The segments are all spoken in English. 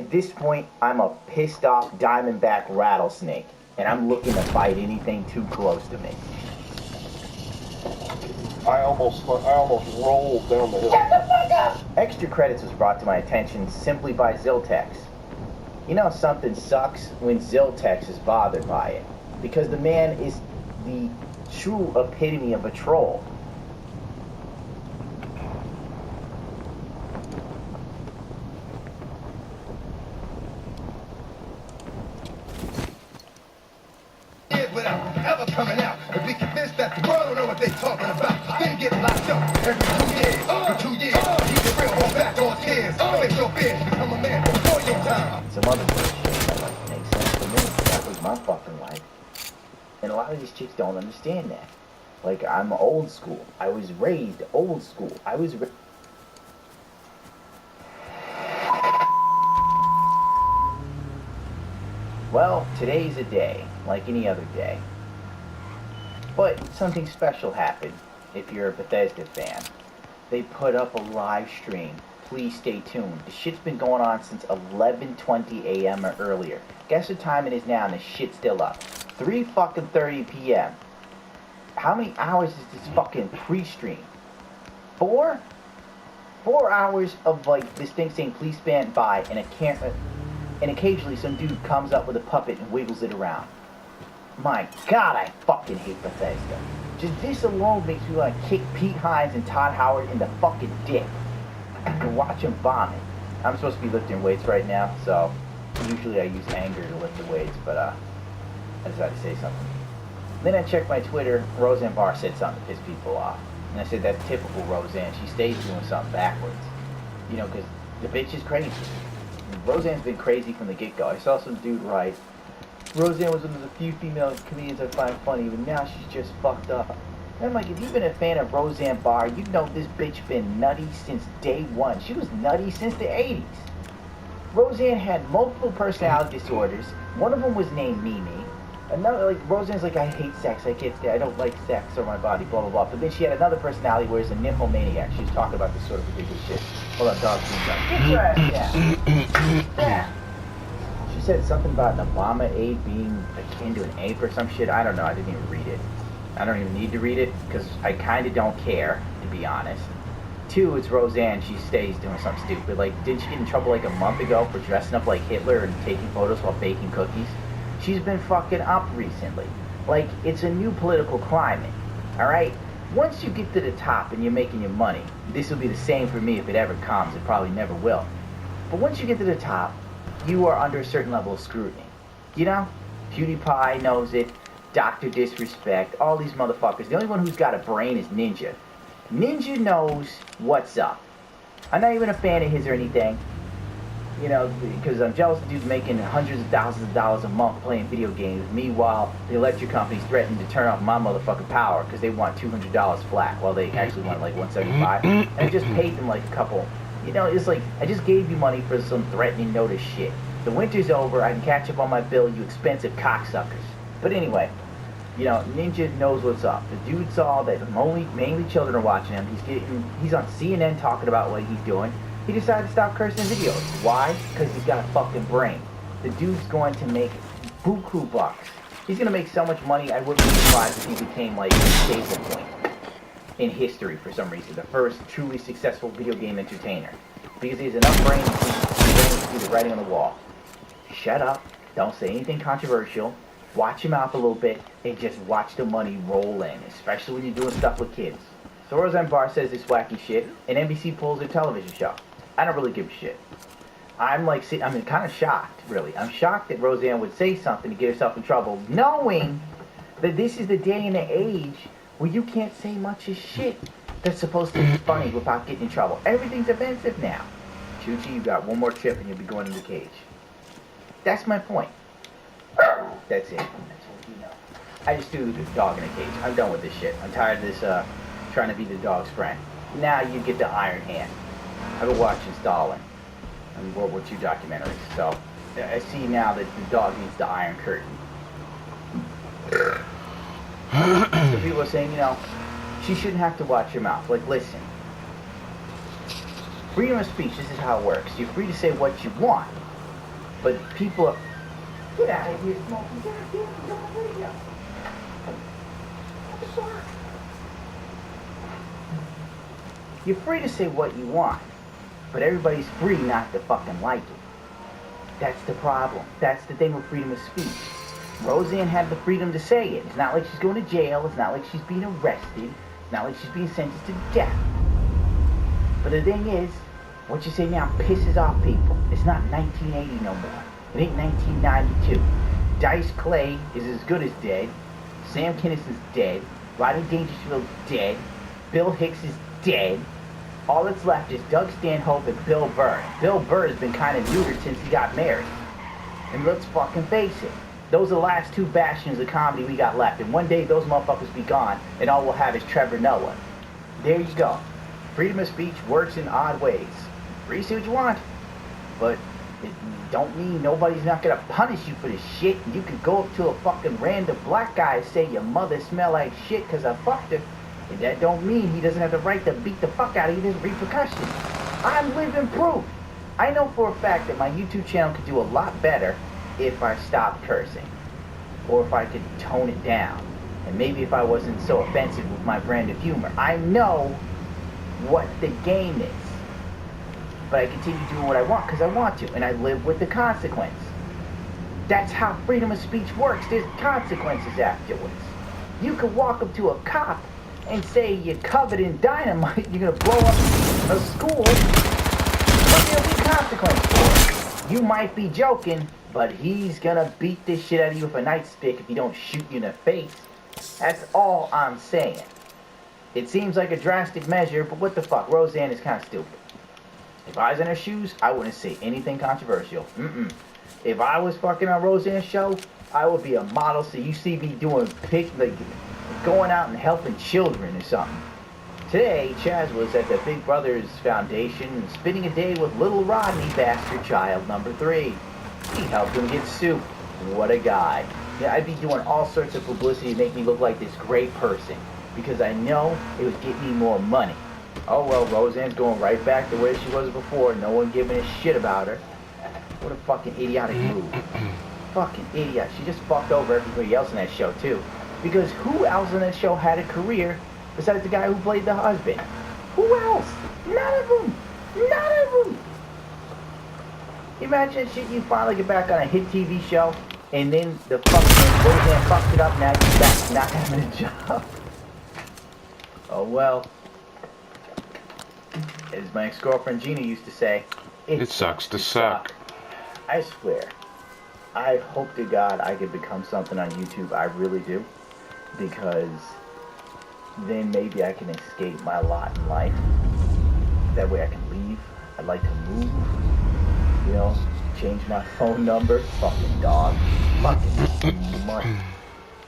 At this point, I'm a pissed off diamondback rattlesnake, and I'm looking to fight anything too close to me. I almost rolled down the hill. Shut the fuck up! Extra credits was brought to my attention simply by Ziltex. You know something sucks when Ziltex is bothered by it, because the man is the true epitome of a troll. Without ever coming out and be convinced that the world don't know what they talking about. Then get locked up every 2 years. For 2 years, keep it real, hold back on tears. Face your fears, become a man before your time. Some other bullshit that like makes sense to me. That was my fucking life. And a lot of these chicks don't understand that. Like, I'm old school. I was raised old school. Well, today's a day, like any other day. But something special happened, if you're a Bethesda fan. They put up a live stream. Please stay tuned. The shit's been going on since 11:20 a.m. or earlier. Guess what time it is now and the shit's still up. 3:30 p.m. How many hours is this fucking pre-stream? 4? 4 hours of like this thing saying please stand by and a camera, and occasionally some dude comes up with a puppet and wiggles it around. My God, I fucking hate Bethesda. Just this alone makes me want to kick Pete Hines and Todd Howard in the fucking dick and watch them vomit. I'm supposed to be lifting weights right now, so usually I use anger to lift the weights, but I decided to say something. Then I checked my Twitter. Roseanne Barr said something to piss people off. And I said, that's typical Roseanne. She stays doing something backwards. You know, because the bitch is crazy. Roseanne's been crazy from the get-go. I saw some dude write, Roseanne was one of the few female comedians I find funny, but now she's just fucked up. And I'm like, if you've been a fan of Roseanne Barr, you know this bitch been nutty since day one. She was nutty since the 80s. Roseanne had multiple personality disorders. One of them was named Mimi. Another, like, Roseanne's like, I hate sex, I don't like sex or my body, blah, blah, blah. But then she had another personality where it's a nymphomaniac. She was talking about this sort of ridiculous shit. Hold on, dog's being done. Get your ass down. Yeah. She said something about an Obama aide being akin to an ape or some shit. I don't know, I didn't even read it. I don't even need to read it, because I kind of don't care, to be honest. 2, it's Roseanne, she stays doing something stupid. Like, didn't she get in trouble like a month ago for dressing up like Hitler and taking photos while baking cookies? She's been fucking up recently. Like, it's a new political climate, alright? Once you get to the top and you're making your money, this will be the same for me if it ever comes. It probably never will. But once you get to the top, you are under a certain level of scrutiny. You know? PewDiePie knows it. Dr. Disrespect. All these motherfuckers. The only one who's got a brain is Ninja. Ninja knows what's up. I'm not even a fan of his or anything. You know, because I'm jealous of dudes making hundreds of thousands of dollars a month playing video games. Meanwhile, the electric companies threaten to turn off my motherfucking power because they want $200 flat while they actually want like $175. And I just paid them like a couple. You know, it's like, I just gave you money for some threatening notice shit. The winter's over, I can catch up on my bill, you expensive cocksuckers. But anyway, you know, Ninja knows what's up. The dude saw that mainly children are watching him. He's on CNN talking about what he's doing. He decided to stop cursing videos. Why? Because he's got a fucking brain. The dude's going to make buku bucks. He's going to make so much money, I wouldn't be surprised if he became like a staple point in history for some reason. The first truly successful video game entertainer. Because he has enough brain to see the writing on the wall. Shut up. Don't say anything controversial. Watch your mouth a little bit and just watch the money roll in, especially when you're doing stuff with kids. So Roseanne Barr says this wacky shit, and NBC pulls their television show. I don't really give a shit. I'm kind of shocked, really. I'm shocked that Roseanne would say something to get herself in trouble, knowing that this is the day and the age where you can't say much of shit that's supposed to be funny without getting in trouble. Everything's offensive now. Chuchi, you got one more trip and you'll be going in the cage. That's my point. That's it. That's what you know. I just threw the dog in a cage. I'm done with this shit. I'm tired of this, trying to be the dog's friend. Now you get the Iron Hand. I've been watching Stalin and World War II documentaries, so I see now that the dog needs the Iron Curtain. So people are saying, you know, she shouldn't have to watch her mouth. Like, listen. Freedom of speech, this is how it works. You're free to say what you want. But people are... Get out of here, smoking. God damn, you're on the radio. What the fuck? You're free to say what you want, but everybody's free not to fucking like it. That's the problem. That's the thing with freedom of speech. Roseanne had the freedom to say it. It's not like she's going to jail. It's not like she's being arrested. It's not like she's being sentenced to death. But the thing is, what you say now pisses off people. It's not 1980 no more. It ain't 1992. Dice Clay is as good as dead. Sam Kinnison's dead. Rodney Dangerfield's dead. Bill Hicks is dead. All that's left is Doug Stanhope and Bill Burr. Bill Burr has been kind of neutered since he got married. And let's fucking face it. Those are the last two bastions of comedy we got left. And one day those motherfuckers be gone and all we'll have is Trevor Noah. There you go. Freedom of speech works in odd ways. Free to say what you want. But it don't mean nobody's not gonna punish you for this shit. You could go up to a fucking random black guy and say your mother smell like shit because I fucked her. And that don't mean he doesn't have the right to beat the fuck out of you. There's repercussions. I'm living proof. I know for a fact that my YouTube channel could do a lot better if I stopped cursing. Or if I could tone it down. And maybe if I wasn't so offensive with my brand of humor. I know what the game is. But I continue doing what I want because I want to. And I live with the consequence. That's how freedom of speech works. There's consequences afterwards. You could walk up to a cop and say you're covered in dynamite, you're gonna blow up a school, but there'll be consequences for it. You might be joking, but he's gonna beat this shit out of you with a nightstick if he don't shoot you in the face. That's all I'm saying. It seems like a drastic measure, but what the fuck, Roseanne is kind of stupid. If I was in her shoes, I wouldn't say anything controversial. If I was fucking on Roseanne's show, I would be a model, so you see me doing going out and helping children or something. Today, Chaz was at the Big Brothers Foundation and spending a day with little Rodney, bastard child number 3. He helped him get soup. What a guy. Yeah, I'd be doing all sorts of publicity to make me look like this great person because I know it would get me more money. Oh well, Roseanne's going right back to where she was before, no one giving a shit about her. What a fucking idiotic move. Fucking idiot. She just fucked over everybody else in that show too. Because who else in that show had a career besides the guy who played the husband? Who else? None of them. None of them. Imagine that shit, you finally get back on a hit TV show, and then the fucking Roseanne fucked it up, now you're back not having a job. Oh well. As my ex-girlfriend Gina used to say, it sucks to suck. I swear. I hope to God I could become something on YouTube. I really do. Because then maybe I can escape my lot in life. That way I can leave. I'd like to move. You know, change my phone number. Fucking dog. Fucking mutt.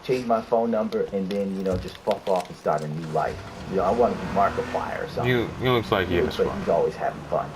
Change my phone number and then, you know, just fuck off and start a new life. You know, I want to be Markiplier or something. You looks like he has But fun. he's always having fun.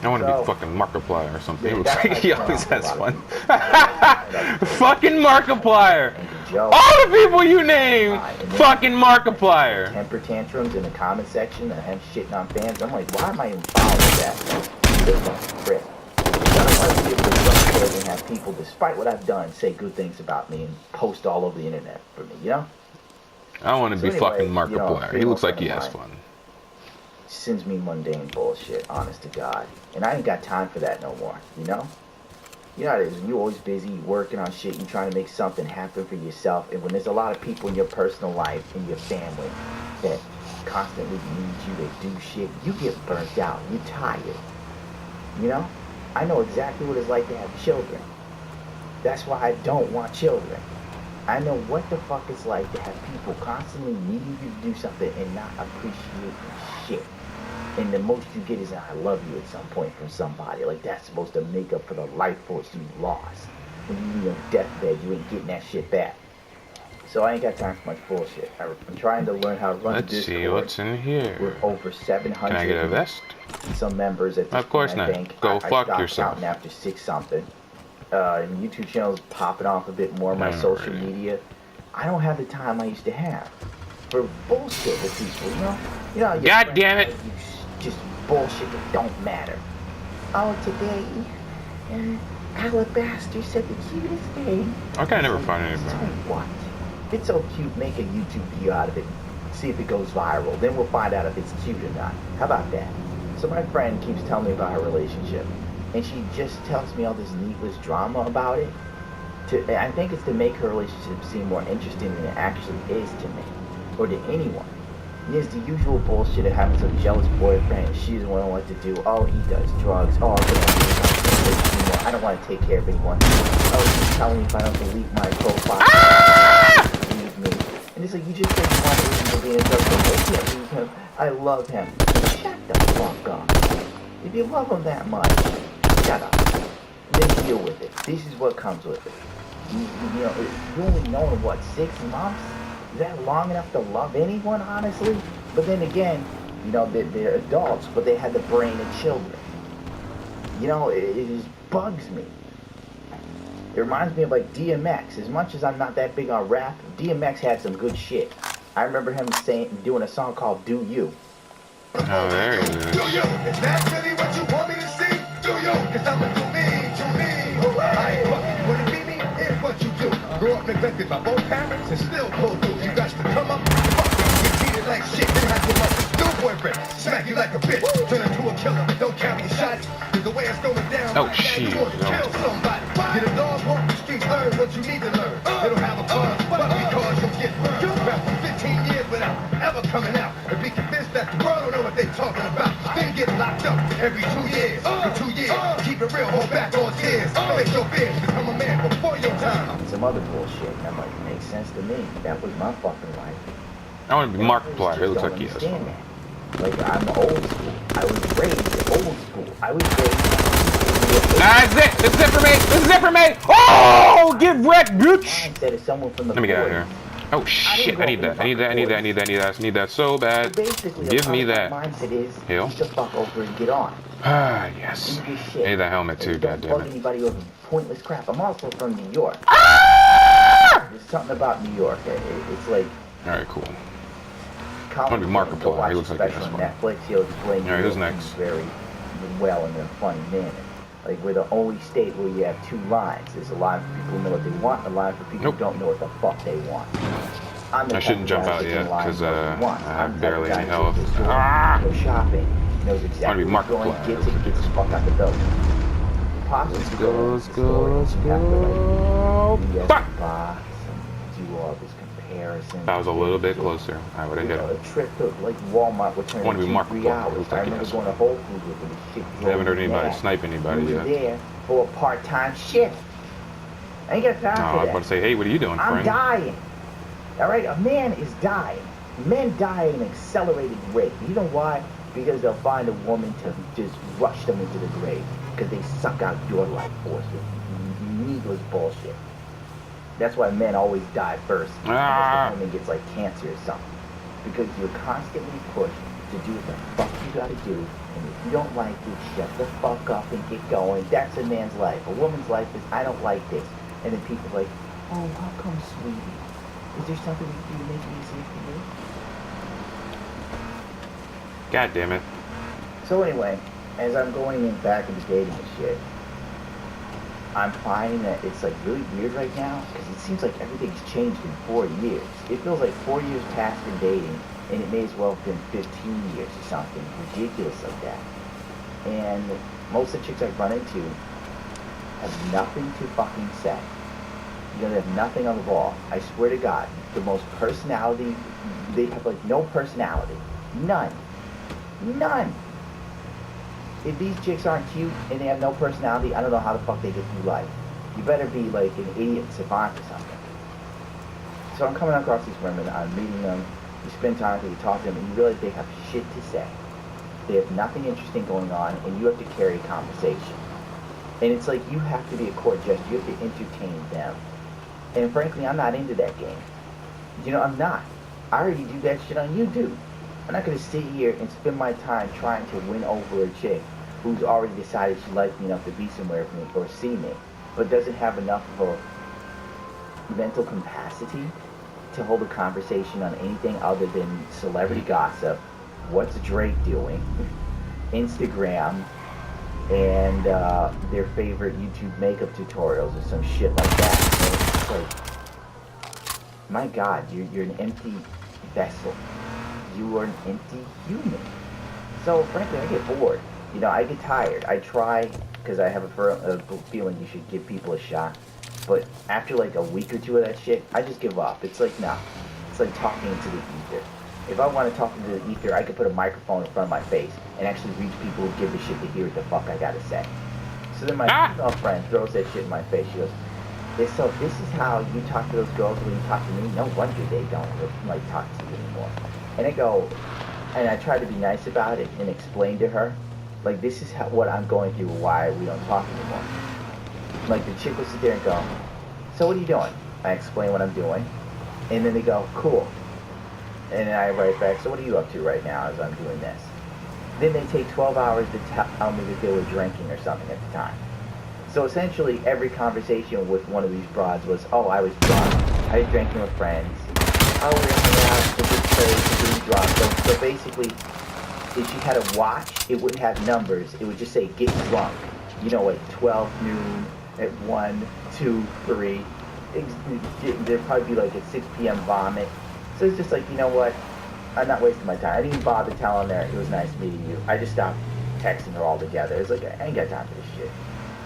I want to So, be fucking Markiplier or something. yeah, He looks like he that's always a has lot fun. of Fucking Markiplier! And Joe, All the people you name, and then fucking Markiplier! temper tantrums in the comment section and him shitting on fans. I'm like, why am I even following that? This fucking prick. I don't want to be a good friend and have people, despite what I've done, say good things about me and post all over the internet for me, you know? I want to So be anyway, fucking you know, Markiplier. He looks like he has fun. Sends me mundane bullshit, honest to God. And I ain't got time for that no more, you know? You know how it is, when you're always busy working on shit, you're trying to make something happen for yourself, and when there's a lot of people in your personal life, in your family, that constantly need you to do shit, you get burnt out, you're tired. You know? I know exactly what it's like to have children. That's why I don't want children. I know what the fuck it's like to have people constantly needing you to do something and not appreciating shit. And the most you get is I love you at some point from somebody. Like that's supposed to make up for the life force you lost. When you're in your deathbed, you ain't getting that shit back. So I ain't got time for much bullshit. I'm trying to learn how to run Let's Discord. see what's in here. With over 700 Can I get a vest? some members at this Of course point, I not. think. Go I fuck stopped yourself. counting after 6 something. And YouTube channel's popping off a bit more on my social Alright. media. I don't have the time I used to have for bullshit with people, you know? You know, your God friends damn it. tell you just bullshit that don't matter. Oh, today And Alabaster said the cutest thing. Okay, I never find So anybody. what? If it's so cute, make a YouTube video out of it. See if it goes viral. Then we'll find out if it's cute or not. How about that? So my friend keeps telling me about her relationship. And she just tells me all this needless drama about it. I think it's to make her relationship seem more interesting than it actually is to me. Or to anyone. There's the usual bullshit of having some jealous boyfriend and she doesn't know what to do. Oh, he does drugs. Oh, I don't want to take care of anyone. Oh, he's telling me if I don't delete my profile, leave me. And it's like, you just said you want to leave him being a drug dealer. I can't leave him. I love him. Shut the fuck up. If you love him that much, shut up. Then deal with it. This is what comes with it. You know, you only know in what, 6 months? Is that long enough to love anyone, honestly? But then again, you know, they're adults, but they had the brain of children. You know, it just bugs me. It reminds me of like DMX. As much as I'm not that big on rap, DMX had some good shit. I remember him doing a song called Do You. Oh, there he is. Do you? Is that really what you want me to see? Do you? Cause I'ma do me. I ain't fucking you wanna be me? Here's what you do. Grow up neglected by both parents and still pull through. You got to come up, fuck up, get treated like shit. Then have to love this new boyfriend. Smack you like a bitch. Turn into a killer, but don't count your shots. Cause the way it's going down, Oh, right shit. now, you want to kill somebody. Get a dog walk the streets, learn what you need to learn. They don't have a fun, but because you'll get burned. You rap for 15 years without ever coming out. And be convinced that the world don't know what they talking about. Then get locked up every 2 years. For 2 years, keep it real, hold back all tears. Make your fears, become a man before your time. Some other bullshit that might make sense to me. That was my fucking life. I want to be Markiplier. It looks Don't like he has understand fun. that. Like, I'm old school. I was raised old school. I was raised... That's it! This is it for me! This is it for me! Oh! Get wrecked, bitch! Mindset of someone from the Let me get out of 40s. here. Oh shit, I need that. I need that. I need that. I need that. I need that. I need that so bad. Basically, Give me my that. mindset is Heal. just to fuck over and get on. Ah, yes. Do this shit. I need that helmet too, Don't goddammit. fuck anybody over pointless crap. I'm also from New York. There's something about New York. It's like... Alright, cool. I wanna be Markiplier. He looks like he has on fun. Netflix. He'll explain Alright, who's it next? very well in a funny manner. Like, we're the only state where you have 2 lines. There's a line for people who know what they want, a line for people Nope. who don't know what the fuck they want. I'm the I type shouldn't of jump guy out that yet, can line 'cause, for what he wants. I I'm have the type of barely guy any that health. goes to the store, Ah! goes shopping, knows exactly be where he's going, Markiplier. gets it, gets the fuck out the building. Possibly Let's to go, into let's the go, store, let's you have to, like, go. be at Fuck! the box and do all this comparison. That was a little bit closer. I would have hit him. A trip to like Walmart would turn I wanna be into Markiplier. 3 hours. Looks I like he remember has going to Whole Foods with him. Shit I haven't heard anybody mad. snipe anybody We were yet. there for a part-time shift. I ain't got Oh, time I for was that. about to say, hey, what are you doing, I'm friend? dying. All right, a man is dying. Men die at an accelerated rate. You know why? Because they'll find a woman to just rush them into the grave because they suck out your life force with needless bullshit. That's why men always die first, unless the woman gets like cancer or something. Because you're constantly pushed to do what the fuck you gotta do, and if you don't like it, shut the fuck up and get going. That's a man's life. A woman's life is, I don't like this. And then people are like, oh, how come, sweetie? Is there something we can do to make it easier for you? God damn it. So anyway, as I'm going in back into dating and shit, I'm finding that it's like really weird right now because it seems like everything's changed in 4 years. It feels like 4 years passed in dating, and it may as well have been 15 years or something ridiculous like that. And most of the chicks I run into have nothing to fucking say. You know, they have nothing on the ball. I swear to God, the most personality, they have like no personality. None. None. If these chicks aren't cute and they have no personality, I don't know how the fuck they get through life. You better be like an idiot savant or something. So I'm coming across these women, I'm meeting them, you spend time with them, you talk to them, and you realize they have shit to say. They have nothing interesting going on, and you have to carry a conversation. And it's like you have to be a court judge, you have to entertain them. And frankly, I'm not into that game. You know, I'm not. I already do that shit on YouTube. I'm not going to sit here and spend my time trying to win over a chick who's already decided she likes me enough to be somewhere with me or see me, but doesn't have enough of a mental capacity to hold a conversation on anything other than celebrity gossip, what's Drake doing, Instagram, and their favorite YouTube makeup tutorials or some shit like that. And it's just like, my God, you're an empty vessel. You are an empty human. So frankly, I get bored. You know, I get tired. I try, because I have a feeling you should give people a shot. But after like a week or two of that shit, I just give up. It's like, nah. It's like talking into the ether. If I want to talk into the ether, I could put a microphone in front of my face and actually reach people who give a shit to hear what the fuck I gotta say. So then my female friend throws that shit in my face. She goes, so this is how you talk to those girls when you talk to me? No wonder they don't like talk to you anymore. And I go, and I try to be nice about it and explain to her, like, this is what I'm going through, why we don't talk anymore. Like, the chick will sit there and go, so what are you doing? I explain what I'm doing, and then they go, cool. And then I write back, so what are you up to right now as I'm doing this? Then they take 12 hours to tell me that they were drinking or something at the time. So essentially, every conversation with one of these broads was, oh, I was drunk, I was drinking with friends, oh, we were hanging out with this place, and being drunk. So basically, if she had a watch, it wouldn't have numbers. It would just say, get drunk. You know, at 12 noon, at 1, 2, 3. There'd probably be like at 6 p.m. vomit. So it's just like, you know what? I'm not wasting my time. I didn't even bother telling her it was nice meeting you. I just stopped texting her altogether. It's like, I ain't got time for this shit.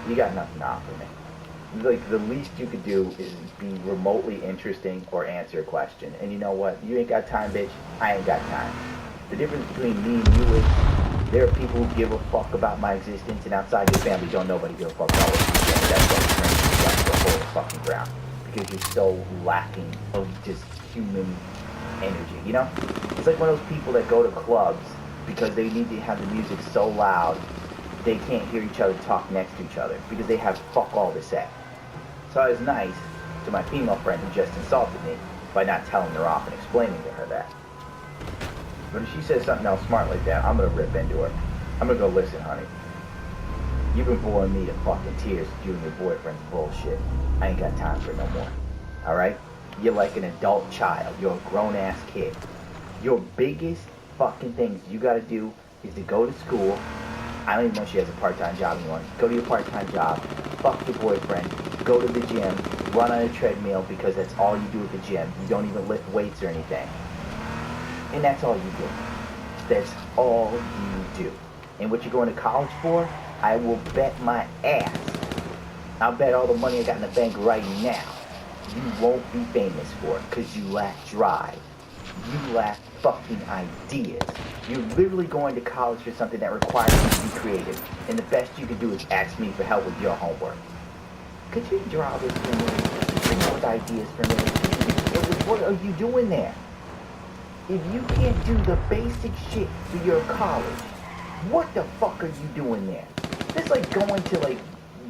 You got nothing to offer me. Like, the least you could do is be remotely interesting or answer a question. And you know what? You ain't got time, bitch. I ain't got time. The difference between me and you is there are people who give a fuck about my existence, and outside your family don't nobody give a fuck about what you're doing. That's what brings you down to the whole fucking ground. Because you're so lacking of just human energy, you know? It's like one of those people that go to clubs because they need to have the music so loud they can't hear each other talk next to each other because they have fuck all to say. So I was nice to my female friend who just insulted me by not telling her off and explaining to her that. But if she says something else smart like that, I'm gonna rip into her. I'm gonna go, listen, honey. You've been boring me to fucking tears with you and your boyfriend's bullshit. I ain't got time for it no more. Alright? You're like an adult child. You're a grown-ass kid. Your biggest fucking things you gotta do is to go to school. I don't even know if she has a part-time job anymore. Go to your part-time job. Fuck your boyfriend. Go to the gym. Run on a treadmill because that's all you do at the gym. You don't even lift weights or anything. And that's all you do. That's all you do. And what you're going to college for, I will bet my ass. I'll bet all the money I got in the bank right now. You won't be famous for it because you lack drive. You lack fucking ideas. You're literally going to college for something that requires you to be creative. And the best you can do is ask me for help with your homework. Could you draw this for me? Come up with ideas for me? What are you doing there? If you can't do the basic shit for your college, what the fuck are you doing there? It's like going to like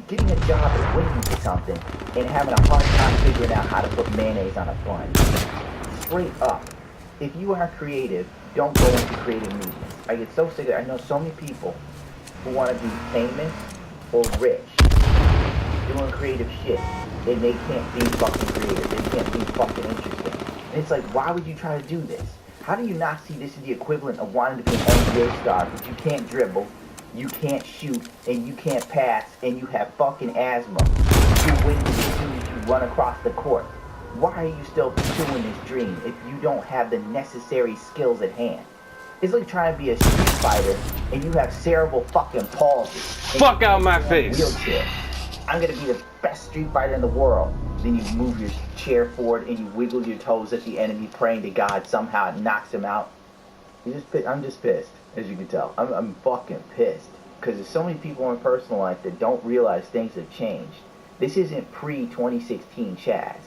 getting a job at Wendy's or something and having a hard time figuring out how to put mayonnaise on a bun. Straight up. If you are creative, don't go into creative mediums. I get so sick of it. I know so many people who want to be famous or rich doing creative shit, and they can't be fucking creative. They can't be fucking interesting. And it's like, why would you try to do this? How do you not see this as the equivalent of wanting to be an NBA star, but you can't dribble, you can't shoot, and you can't pass, and you have fucking asthma? You're waiting as soon as you run across the court. Why are you still pursuing this dream if you don't have the necessary skills at hand? It's like trying to be a street fighter and you have cerebral fucking palsy. Fuck out my face. Wheelchair. I'm gonna be the best street fighter in the world. Then you move your chair forward and you wiggle your toes at the enemy, praying to God somehow it knocks him out. I'm just pissed, as you can tell. I'm fucking pissed. Because there's so many people in personal life that don't realize things have changed. This isn't pre-2016 Chaz.